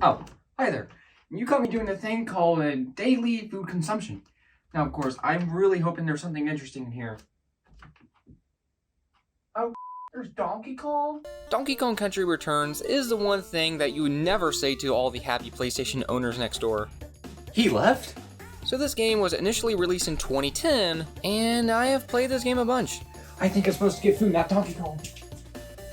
Oh, hi there. You caught me doing a thing called a daily food consumption. Now, of course, I'm really hoping there's something interesting in here. Oh, there's Donkey Kong? Donkey Kong Country Returns is the one thing that you would never say to all the happy PlayStation owners next door. He left? So this game was initially released in 2010, and I have played this game a bunch. I think I'm supposed to get food, not Donkey Kong.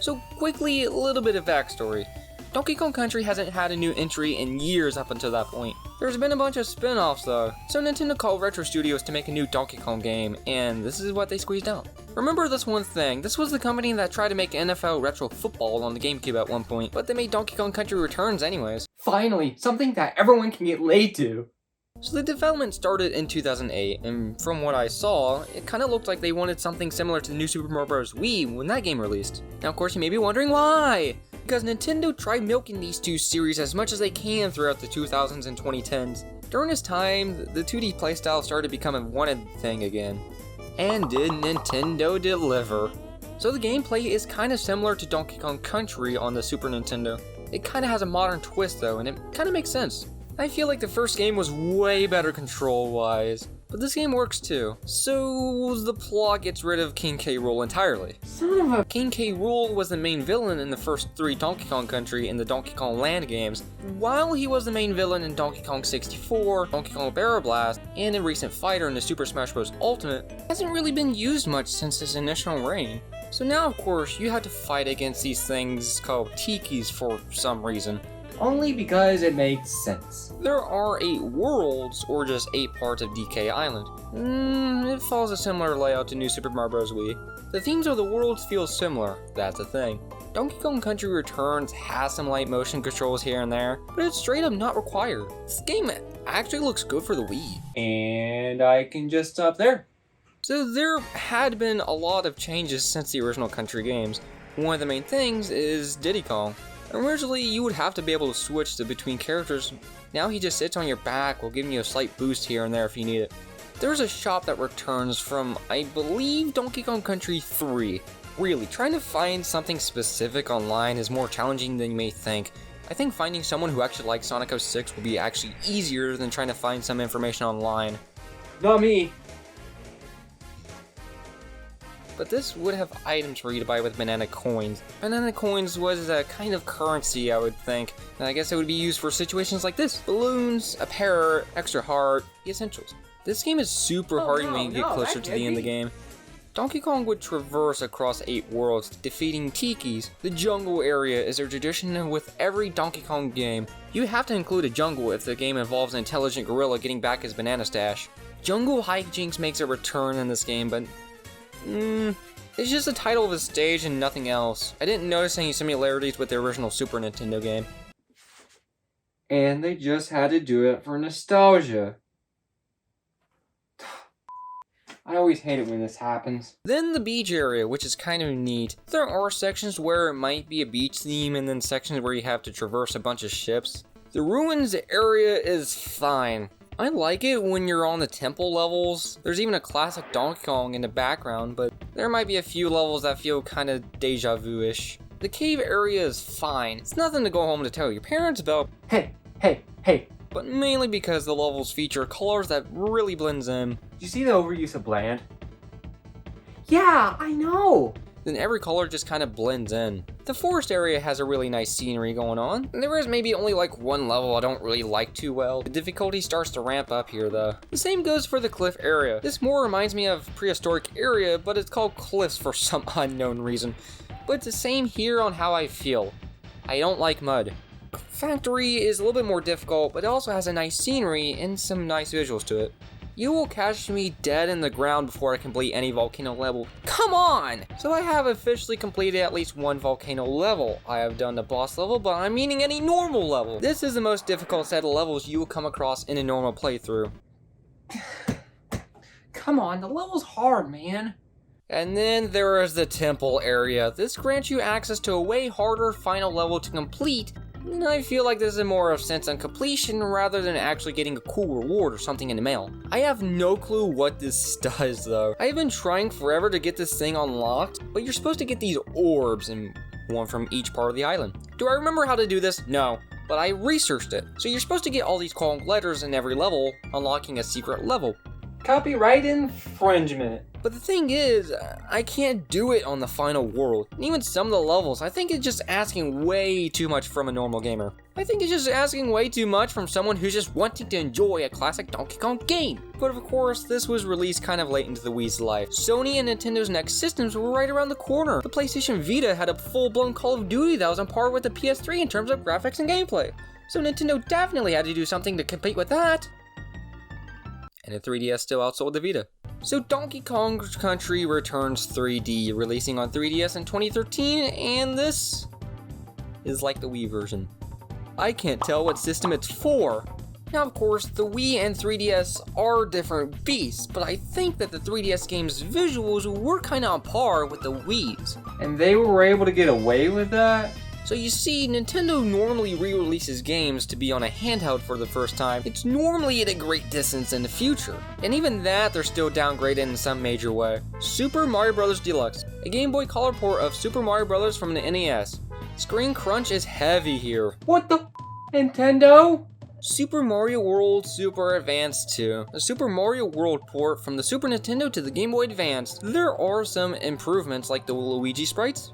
So quickly, a little bit of backstory. Donkey Kong Country hasn't had a new entry in years up until that point. There's been a bunch of spin-offs though, so Nintendo called Retro Studios to make a new Donkey Kong game, and this is what they squeezed out. Remember this one thing, this was the company that tried to make NFL Retro Football on the GameCube at one point, but they made Donkey Kong Country Returns anyways. Finally, something that everyone can get laid to. So the development started in 2008, and from what I saw, it kinda looked like they wanted something similar to the new Super Mario Bros. Wii when that game released. Now of course you may be wondering why! Because Nintendo tried milking these two series as much as they can throughout the 2000s and 2010s. During this time, the 2D playstyle started to become a wanted thing again. And did Nintendo deliver? So the gameplay is kinda similar to Donkey Kong Country on the Super Nintendo. It kinda has a modern twist though, and it kinda makes sense. I feel like the first game was way better control-wise, but this game works too. So the plot gets rid of King K. Rool entirely. Son of a... King K. Rool was the main villain in the first 3 Donkey Kong Country and the Donkey Kong Land games, while he was the main villain in Donkey Kong 64, Donkey Kong Barrel Blast, and in Recent Fighter in the Super Smash Bros. Ultimate, hasn't really been used much since his initial reign. So now of course you have to fight against these things called Tikis for some reason. Only because it makes sense. There are 8 worlds, or just 8 parts of DK Island. It follows a similar layout to New Super Mario Bros. Wii. The themes of the worlds feel similar, that's the thing. Donkey Kong Country Returns has some light motion controls here and there, but it's straight up not required. This game actually looks good for the Wii. And I can just stop there. So there had been a lot of changes since the original Country games. One of the main things is Diddy Kong. Originally, you would have to be able to switch between characters. Now he just sits on your back while giving you a slight boost here and there if you need it. There's a shop that returns from, I believe, Donkey Kong Country 3. Really, trying to find something specific online is more challenging than you may think. I think finding someone who actually likes Sonic 06 will be actually easier than trying to find some information online. Not me. But this would have items for you to buy with banana coins. Banana coins was a kind of currency, I would think. And I guess it would be used for situations like this. Balloons, a parrot, extra heart, the essentials. This game is super hard when you get closer to the end of the game. Donkey Kong would traverse across 8 worlds, defeating Tikis. The jungle area is a tradition with every Donkey Kong game. You have to include a jungle if the game involves an intelligent gorilla getting back his banana stash. Jungle hijinks makes a return in this game, but it's just the title of the stage and nothing else. I didn't notice any similarities with the original Super Nintendo game. And they just had to do it for nostalgia. I always hate it when this happens. Then the beach area, which is kind of neat. There are sections where it might be a beach theme and then sections where you have to traverse a bunch of ships. The ruins area is fine. I like it when you're on the temple levels. There's even a classic Donkey Kong in the background, but there might be a few levels that feel kinda deja vu-ish. The cave area is fine. It's nothing to go home to tell your parents about. Hey. But mainly because the levels feature colors that really blends in. Did you see the overuse of bland? Yeah, I know! Then every color just kind of blends in. The forest area has a really nice scenery going on. And there is maybe only like one level I don't really like too well. The difficulty starts to ramp up here though. The same goes for the cliff area. This more reminds me of prehistoric area, but it's called cliffs for some unknown reason. But it's the same here on how I feel. I don't like mud. Factory is a little bit more difficult, but it also has a nice scenery and some nice visuals to it. You will catch me dead in the ground before I complete any volcano level. Come on! So I have officially completed at least one volcano level. I have done the boss level, but I'm meaning any normal level. This is the most difficult set of levels you will come across in a normal playthrough. Come on, the level's hard, man. And then there is the temple area. This grants you access to a way harder final level to complete, and I feel like this is more of a sense on completion rather than actually getting a cool reward or something in the mail. I have no clue what this does though. I have been trying forever to get this thing unlocked, but you're supposed to get these orbs, and one from each part of the island. Do I remember how to do this? No. but I researched it. So you're supposed to get all these calm letters in every level, unlocking a secret level. Copyright infringement. But the thing is, I can't do it on the final world. And even some of the levels, I think it's just asking way too much from a normal gamer. I think it's just asking way too much from someone who's just wanting to enjoy a classic Donkey Kong game. But of course, this was released kind of late into the Wii's life. Sony and Nintendo's next systems were right around the corner. The PlayStation Vita had a full-blown Call of Duty that was on par with the PS3 in terms of graphics and gameplay. So Nintendo definitely had to do something to compete with that. And the 3DS still outsold the Vita. So Donkey Kong Country Returns 3D, releasing on 3DS in 2013, and this is like the Wii version. I can't tell what system it's for. Now of course, the Wii and 3DS are different beasts, but I think that the 3DS game's visuals were kinda on par with the Wii's. And they were able to get away with that? So you see, Nintendo normally re-releases games to be on a handheld for the first time. It's normally at a great distance in the future. And even that, they're still downgraded in some major way. Super Mario Bros. Deluxe, a Game Boy Color port of Super Mario Bros. From the NES. Screen crunch is heavy here. What the Nintendo? Super Mario World Super Advance 2, a Super Mario World port from the Super Nintendo to the Game Boy Advance. There are some improvements like the Luigi sprites.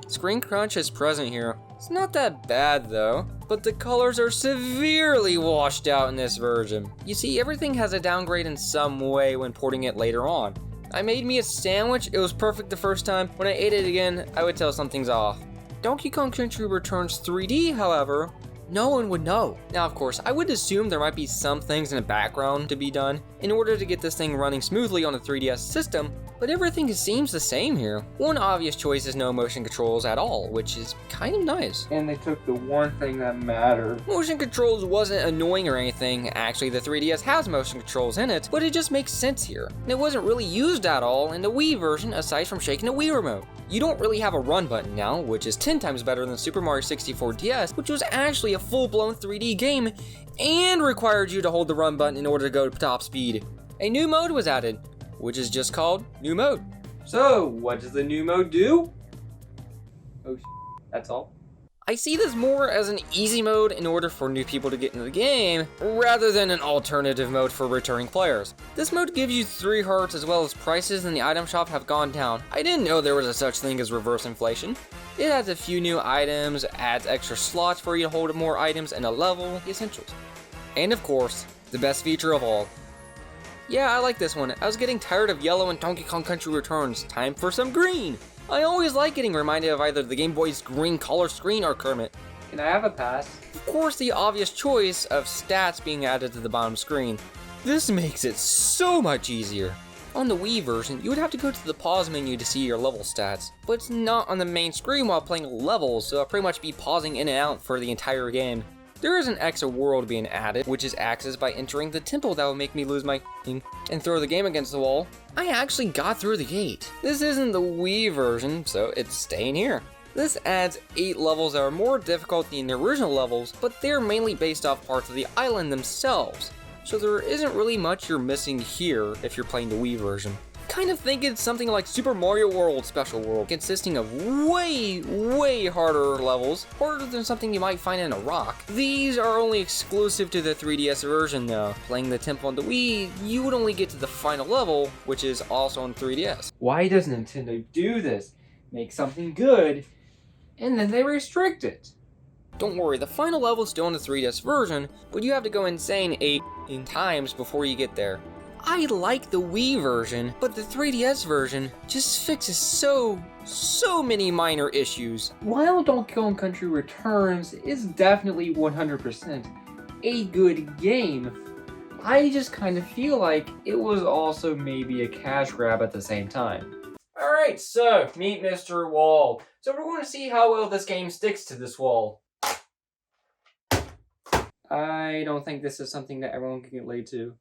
Screen crunch is present here. It's not that bad though, but the colors are severely washed out in this version. You see, everything has a downgrade in some way when porting it later on. I made me a sandwich, it was perfect the first time. When I ate it again, I would tell something's off. Donkey Kong Country Returns 3D, however, no one would know. Now of course, I would assume there might be some things in the background to be done in order to get this thing running smoothly on the 3DS system, but everything seems the same here. One obvious choice is no motion controls at all, which is kind of nice. And they took the one thing that mattered. Motion controls wasn't annoying or anything. Actually, the 3DS has motion controls in it, but it just makes sense here. And it wasn't really used at all in the Wii version aside from shaking the Wii remote. You don't really have a run button now, which is 10 times better than Super Mario 64 DS, which was actually a full-blown 3D game and required you to hold the run button in order to go to top speed. A new mode was added, which is just called New Mode. So, what does the new mode do? Oh, that's all? I see this more as an easy mode in order for new people to get into the game, rather than an alternative mode for returning players. This mode gives you 3 hearts as well as prices in the item shop have gone down. I didn't know there was a such thing as reverse inflation. It adds a few new items, adds extra slots for you to hold more items in a level, the essentials. And of course, the best feature of all. Yeah, I like this one. I was getting tired of yellow and Donkey Kong Country Returns. Time for some green! I always like getting reminded of either the Game Boy's green color screen or Kermit. Can I have a pass? Of course, the obvious choice of stats being added to the bottom screen. This makes it so much easier. On the Wii version, you would have to go to the pause menu to see your level stats, but it's not on the main screen while playing levels, so I'll pretty much be pausing in and out for the entire game. There is an extra world being added, which is accessed by entering the temple that will make me lose my and throw the game against the wall. I actually got through the gate. This isn't the Wii version, so it's staying here. This adds 8 levels that are more difficult than the original levels, but they're mainly based off parts of the island themselves. So there isn't really much you're missing here if you're playing the Wii version. Kind of think it's something like Super Mario World Special World, consisting of way harder levels, harder than something you might find in a rock. These are only exclusive to the 3DS version though. Playing the temple on the Wii, you would only get to the final level, which is also on 3DS. Why does Nintendo do this? Make something good, and then they restrict it. Don't worry, the final level is still in the 3DS version, but you have to go insane 8 times before you get there. I like the Wii version, but the 3DS version just fixes so many minor issues. While Donkey Kong Country Returns is definitely 100% a good game, I just kind of feel like it was also maybe a cash grab at the same time. Alright, so meet Mr. Wall. So we're going to see how well this game sticks to this wall. I don't think this is something that everyone can get laid to.